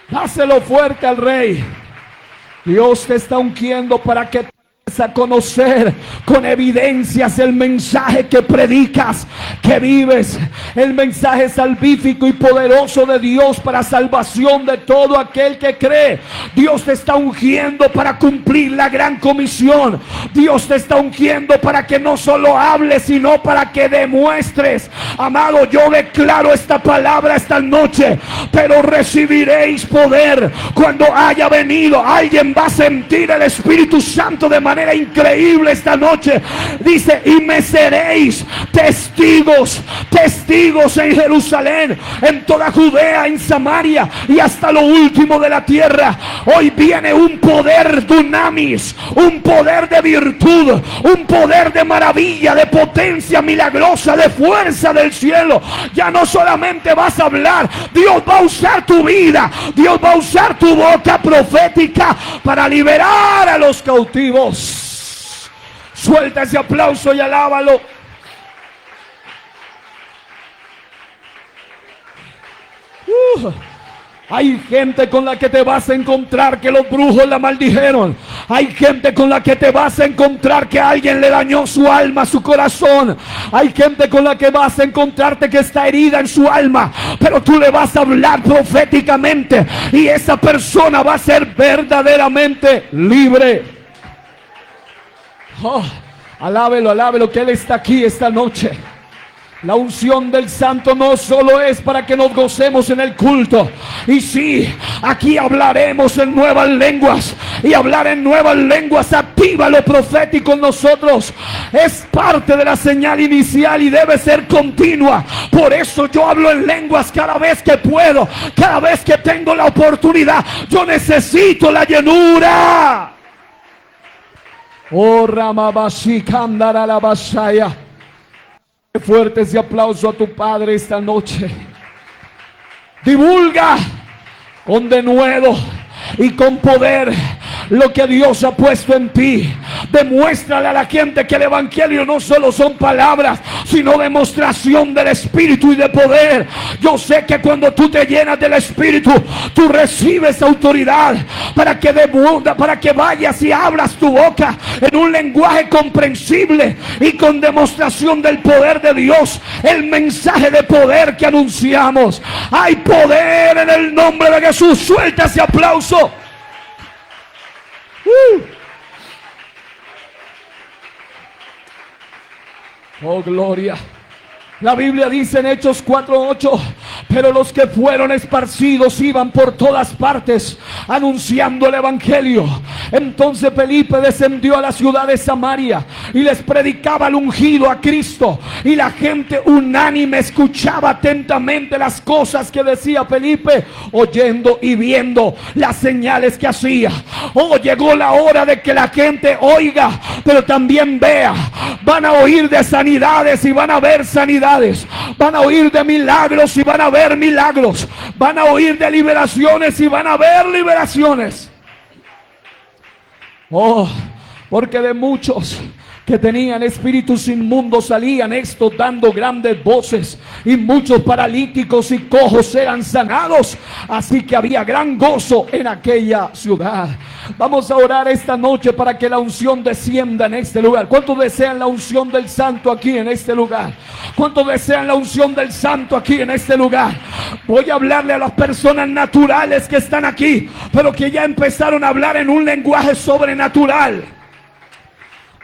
Dáselo fuerte al Rey. Dios te está ungiendo para que a conocer con evidencias el mensaje que predicas, que vives, el mensaje salvífico y poderoso de Dios para salvación de todo aquel que cree. Dios te está ungiendo para cumplir la gran comisión. Dios te está ungiendo para que no solo hables, sino para que demuestres. Amado, yo declaro esta palabra esta noche: pero recibiréis poder cuando haya venido. Alguien va a sentir el Espíritu Santo de manera manera increíble esta noche. Dice: y me seréis testigos, testigos en Jerusalén, en toda Judea, en Samaria y hasta lo último de la tierra. Hoy viene un poder dunamis, un poder de virtud, un poder de maravilla, de potencia milagrosa, de fuerza del cielo. Ya no solamente vas a hablar, Dios va a usar tu vida, Dios va a usar tu boca profética para liberar a los cautivos. Suelta ese aplauso y alábalo. Hay gente con la que te vas a encontrar que los brujos la maldijeron. Hay gente con la que te vas a encontrar que alguien le dañó su alma, su corazón. Hay gente con la que vas a encontrarte que está herida en su alma, pero tú le vas a hablar proféticamente y esa persona va a ser verdaderamente libre. Oh, alábelo, alábelo, que Él está aquí esta noche. La unción del Santo no solo es para que nos gocemos en el culto. Y sí, aquí hablaremos en nuevas lenguas. Y hablar en nuevas lenguas activa lo profético en nosotros. Es parte de la señal inicial y debe ser continua. Por eso yo hablo en lenguas cada vez que puedo, cada vez que tengo la oportunidad. Yo necesito la llenura. Oh, Ramabashi Kandara la Basaya. Fuerte ese aplauso a tu Padre esta noche. Divulga con denuedo y con poder lo que Dios ha puesto en ti. Demuéstrale a la gente que el evangelio no solo son palabras, sino demostración del Espíritu y de poder. Yo sé que cuando tú te llenas del Espíritu, tú recibes autoridad para que vayas y abras tu boca en un lenguaje comprensible y con demostración del poder de Dios. El mensaje de poder que anunciamos. Hay poder en el nombre de Jesús. Suelta ese aplauso. Oh, gloria. La Biblia dice en Hechos 4:8: pero los que fueron esparcidos iban por todas partes anunciando el evangelio. Entonces Felipe descendió a la ciudad de Samaria y les predicaba al ungido, a Cristo. Y la gente unánime escuchaba atentamente las cosas que decía Felipe, oyendo y viendo las señales que hacía. Oh, llegó la hora de que la gente oiga, pero también vea. Van a oír de sanidades y van a ver sanidades. Van a oír de milagros y van a ver milagros. Van a oír de liberaciones y van a ver liberaciones. Oh, porque de muchos que tenían espíritus inmundos salían estos dando grandes voces, y muchos paralíticos y cojos eran sanados. Así que había gran gozo en aquella ciudad. Vamos a orar esta noche para que la unción descienda en este lugar. ¿Cuántos desean la unción del Santo aquí en este lugar? ¿Cuántos desean la unción del Santo aquí en este lugar? Voy a hablarle a las personas naturales que están aquí, pero que ya empezaron a hablar en un lenguaje sobrenatural.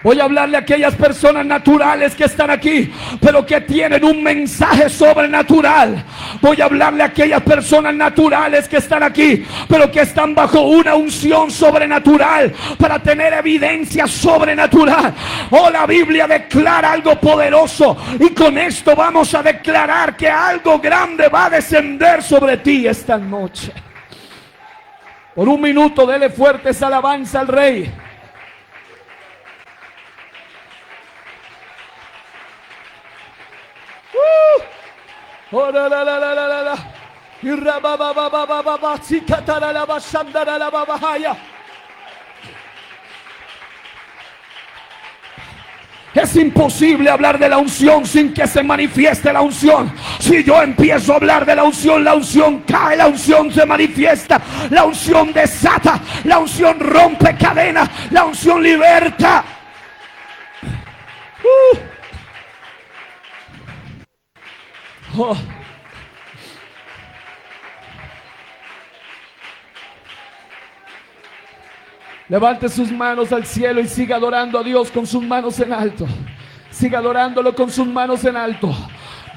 Voy a hablarle a aquellas personas naturales que están aquí, pero que tienen un mensaje sobrenatural. Voy a hablarle a aquellas personas naturales que están aquí, pero que están bajo una unción sobrenatural para tener evidencia sobrenatural. Oh, la Biblia declara algo poderoso, y con esto vamos a declarar que algo grande va a descender sobre ti esta noche. Por un minuto, dele fuertes alabanza al Rey. Oh, la, la, la, la, la, la. Es imposible hablar de la unción sin que se manifieste la unción. Si yo empiezo a hablar de la unción cae, la unción se manifiesta, la unción desata, la unción rompe cadenas, la unción liberta. Oh. Levante sus manos al cielo y siga adorando a Dios con sus manos en alto. Siga adorándolo con sus manos en alto.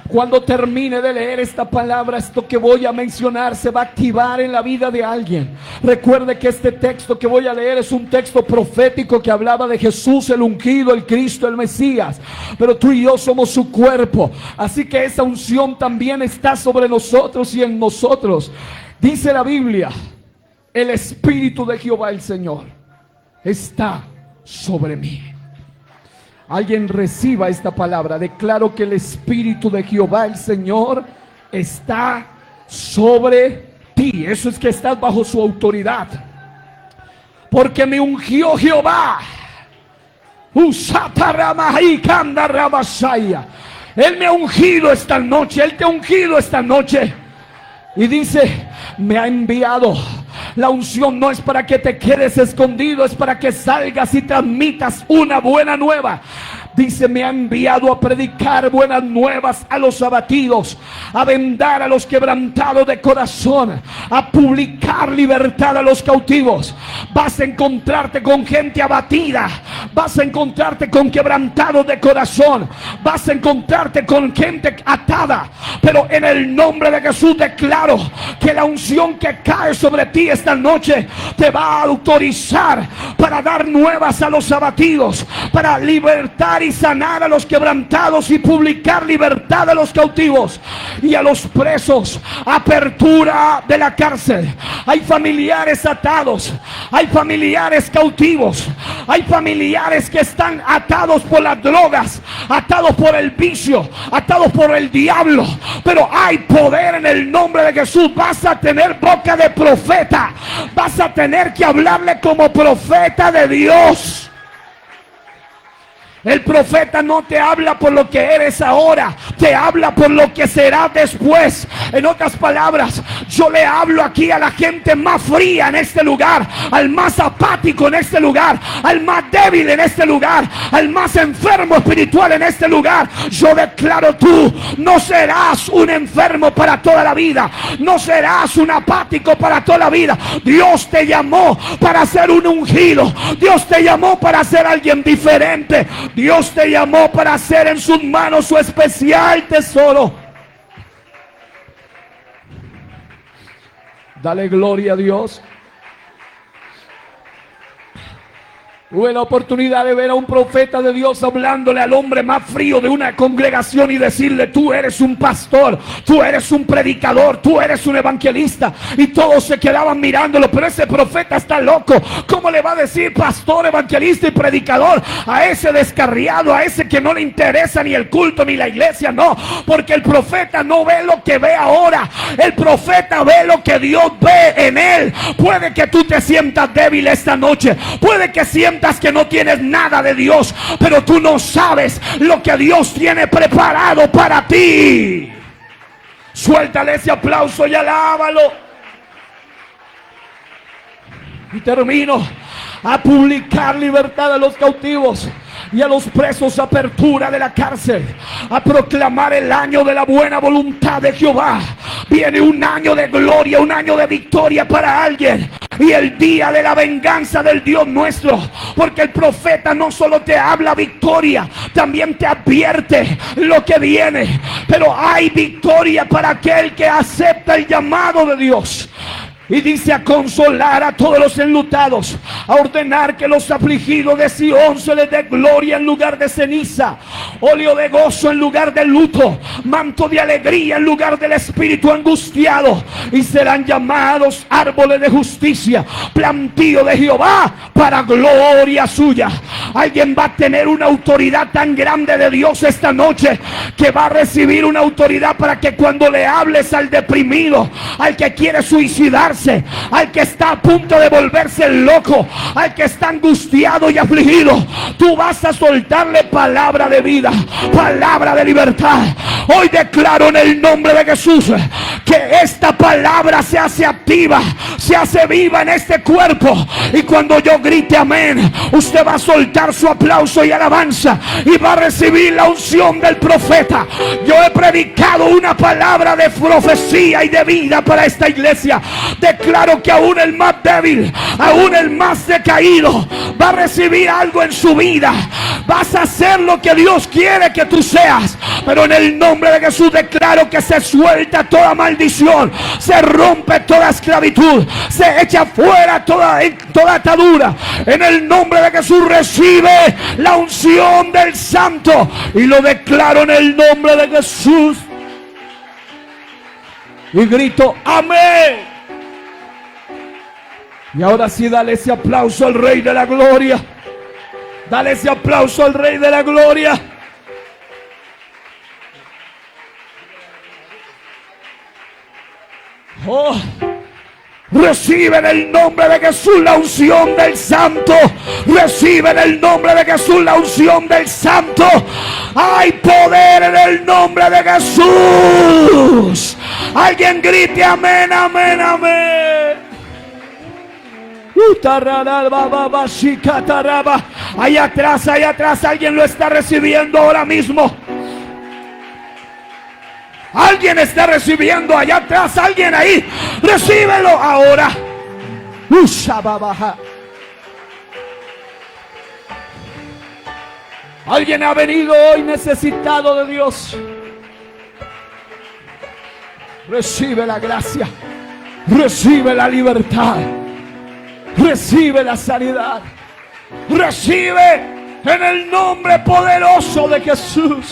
Cuando termine de leer esta palabra, esto que voy a mencionar se va a activar en la vida de alguien. Recuerde que este texto que voy a leer es un texto profético que hablaba de Jesús, el ungido, el Cristo, el Mesías. Pero tú y yo somos su cuerpo. Así que esa unción también está sobre nosotros y en nosotros. Dice la Biblia: el Espíritu de Jehová el Señor está sobre mí. Alguien reciba esta palabra. Declaro que el Espíritu de Jehová el Señor está sobre ti. Eso es que estás bajo su autoridad. Porque me ungió Jehová. Él me ha ungido esta noche. Él te ha ungido esta noche. Y dice: me ha enviado. La unción no es para que te quedes escondido, es para que salgas y transmitas una buena nueva. Dice: me ha enviado a predicar buenas nuevas a los abatidos, a vendar a los quebrantados de corazón, a publicar libertad a los cautivos. Vas a encontrarte con gente abatida, vas a encontrarte con quebrantados de corazón, vas a encontrarte con gente atada. Pero en el nombre de Jesús declaro que la unción que cae sobre ti esta noche te va a autorizar para dar nuevas a los abatidos, para libertar y sanar a los quebrantados y publicar libertad a los cautivos y a los presos. Apertura de la cárcel. Hay familiares atados, hay familiares cautivos, hay familiares que están atados por las drogas, atados por el vicio, atados por el diablo. Pero hay poder en el nombre de Jesús. Vas a tener boca de profeta, vas a tener que hablarle como profeta de Dios. El profeta no te habla por lo que eres ahora, te habla por lo que será después. En otras palabras, yo le hablo aquí a la gente más fría en este lugar, al más apático en este lugar, al más débil en este lugar, al más enfermo espiritual en este lugar. Yo declaro: tú no serás un enfermo para toda la vida, no serás un apático para toda la vida. Dios te llamó para ser un ungido, Dios te llamó para ser alguien diferente. Dios te llamó para hacer en sus manos su especial tesoro. Dale gloria a Dios. Tuve la oportunidad de ver a un profeta de Dios hablándole al hombre más frío de una congregación y decirle: tú eres un pastor, tú eres un predicador, tú eres un evangelista. Y todos se quedaban mirándolo. Pero ese profeta está loco. ¿Cómo le va a decir pastor, evangelista y predicador a ese descarriado, a ese que no le interesa ni el culto ni la iglesia? No, porque el profeta no ve lo que ve ahora. El profeta ve lo que Dios ve en él. Puede que tú te sientas débil esta noche, puede que sientas que no tienes nada de Dios, pero tú no sabes lo que Dios tiene preparado para ti. Suéltale ese aplauso y alábalo. Y termino: a publicar libertad a los cautivos y a los presos, apertura de la cárcel, a proclamar el año de la buena voluntad de Jehová. Viene un año de gloria, un año de victoria para alguien, y el día de la venganza del Dios nuestro. Porque el profeta no solo te habla victoria, también te advierte lo que viene. Pero hay victoria para aquel que acepta el llamado de Dios. Y dice: a consolar a todos los enlutados, a ordenar que los afligidos de Sión se les dé gloria en lugar de ceniza, óleo de gozo en lugar de luto, manto de alegría en lugar del espíritu angustiado. Y serán llamados árboles de justicia, plantío de Jehová para gloria suya. Alguien va a tener una autoridad tan grande de Dios esta noche, que va a recibir una autoridad para que cuando le hables al deprimido, al que quiere suicidarse, al que está a punto de volverse loco, al que está angustiado y afligido, tú vas a soltarle palabra de vida, palabra de libertad. Hoy declaro en el nombre de Jesús que esta palabra se hace activa, se hace viva en este cuerpo. Y cuando yo grite amén, usted va a soltar su aplauso y alabanza y va a recibir la unción del profeta. Yo he predicado una palabra de profecía y de vida para esta iglesia. declaro que aún el más débil, aún el más decaído, va a recibir algo en su vida. Vas a hacer lo que Dios quiere que tú seas. Pero en el nombre de Jesús declaro que se suelta toda maldición, se rompe toda esclavitud, se echa fuera toda atadura. En el nombre de Jesús recibe la unción del Santo y lo declaro en el nombre de Jesús. Y grito amén. Y ahora sí, dale ese aplauso al Rey de la Gloria. Dale ese aplauso al Rey de la Gloria. Oh, recibe en el nombre de Jesús la unción del Santo. Recibe en el nombre de Jesús la unción del Santo. Hay poder en el nombre de Jesús. Alguien grite amén, amén, amén. Allá atrás, alguien lo está recibiendo ahora mismo. Alguien está recibiendo allá atrás, alguien ahí. Recíbelo ahora. Alguien ha venido hoy necesitado de Dios. Recibe la gracia. Recibe la libertad. Recibe la sanidad. Recibe en el nombre poderoso de Jesús.